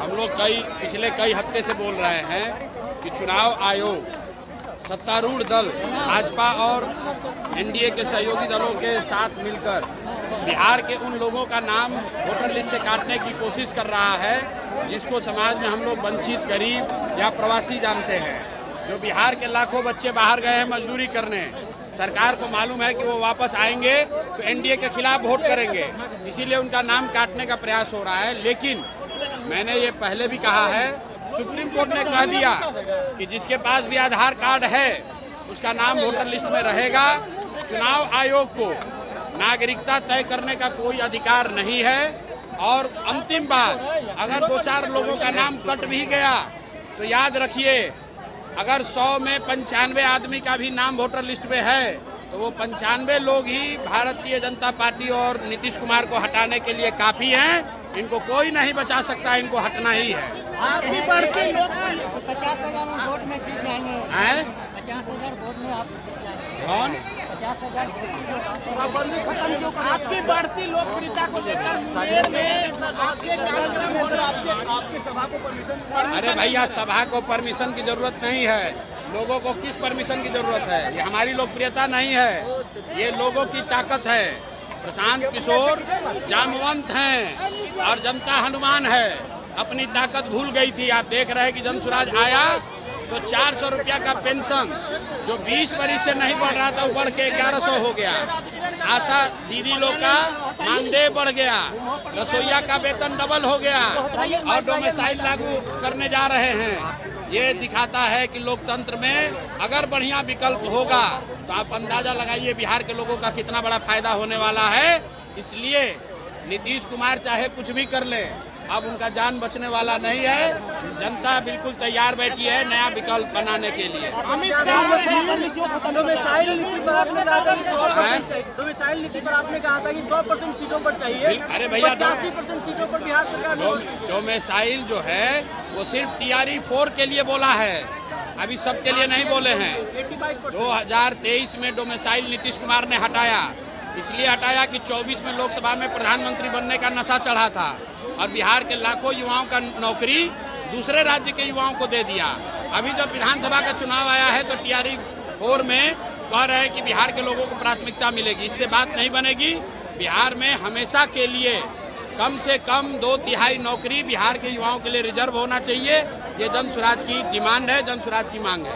हम लोग पिछले कई हफ्ते से बोल रहे हैं कि चुनाव आयोग सत्तारूढ़ दल भाजपा और एनडीए के सहयोगी दलों के साथ मिलकर बिहार के उन लोगों का नाम वोटर लिस्ट से काटने की कोशिश कर रहा है जिसको समाज में हम लोग वंचित, गरीब या प्रवासी जानते हैं। जो बिहार के लाखों बच्चे बाहर गए हैं मजदूरी करने, सरकार को मालूम है कि वो वापस आएंगे तो एनडीए के खिलाफ वोट करेंगे, इसीलिए उनका नाम काटने का प्रयास हो रहा है। लेकिन मैंने ये पहले भी कहा है, सुप्रीम कोर्ट ने कह दिया कि जिसके पास भी आधार कार्ड है उसका नाम वोटर लिस्ट में रहेगा। चुनाव आयोग को नागरिकता तय करने का कोई अधिकार नहीं है। और अंतिम बात, अगर 2-4 लोगों का नाम कट भी गया तो याद रखिए, अगर 100 में 95 आदमी का भी नाम वोटर लिस्ट में है तो वो 95 लोग ही भारतीय जनता पार्टी और नीतीश कुमार को हटाने के लिए काफी हैं। इनको कोई नहीं बचा सकता, इनको हटना ही है। आपकी बढ़ती लोग 50,000 वोट में जीत जाएंगे। 50,000 वोट में आप कौन 50,000 खत्म क्यों कर? आपकी बढ़ती लोकप्रियता को लेकर मुंगेर में आपके कार्यक्रम हो रहे, आपके सभा को परमिशन? अरे भैया, सभा को परमिशन की जरूरत नहीं है। लोगों को किस परमिशन की जरूरत है? ये हमारी लोकप्रियता नहीं है, ये लोगों की ताकत है। प्रशांत किशोर जामवंत हैं और जनता हनुमान है। अपनी ताकत भूल गई थी। आप देख रहे हैं कि जनसुराज आया तो 400 रुपया का पेंशन जो 20 बरिस से नहीं बढ़ रहा था वो बढ़ के 1100 हो गया। आशा दीदी लोग का मानदेय बढ़ गया, रसोईया का वेतन डबल हो गया और डोमिसाइल लागू करने जा रहे हैं। ये दिखाता है कि लोकतंत्र में अगर बढ़िया विकल्प होगा तो आप अंदाजा लगाइए बिहार के लोगों का कितना बड़ा फायदा होने वाला है। इसलिए नीतीश कुमार चाहे कुछ भी कर ले, अब उनका जान बचने वाला नहीं है। जनता बिल्कुल तैयार बैठी है नया विकल्प बनाने के लिए। डोमिसाइल नीति पर आपने कहा था कि 100% सीटों पर चाहिए। अरे भैया, 85% सीटों पर बिहार सरकार डोमिसाइल जो है वो सिर्फ TRE 4 के लिए बोला है, अभी सबके लिए नहीं बोले हैं। 2023 में डोमिसाइल नीतीश कुमार ने हटाया, इसलिए हटाया कि 24 में लोकसभा में प्रधानमंत्री बनने का नशा चढ़ा था और बिहार के लाखों युवाओं का नौकरी दूसरे राज्य के युवाओं को दे दिया। अभी जब विधानसभा का चुनाव आया है तो TRE 4 में कह रहे हैं कि बिहार के लोगों को प्राथमिकता मिलेगी। इससे बात नहीं बनेगी। बिहार में हमेशा के लिए कम से कम 2/3 नौकरी बिहार के युवाओं के लिए रिजर्व होना चाहिए। ये जनसुराज की डिमांड है, जनसुराज की मांग है।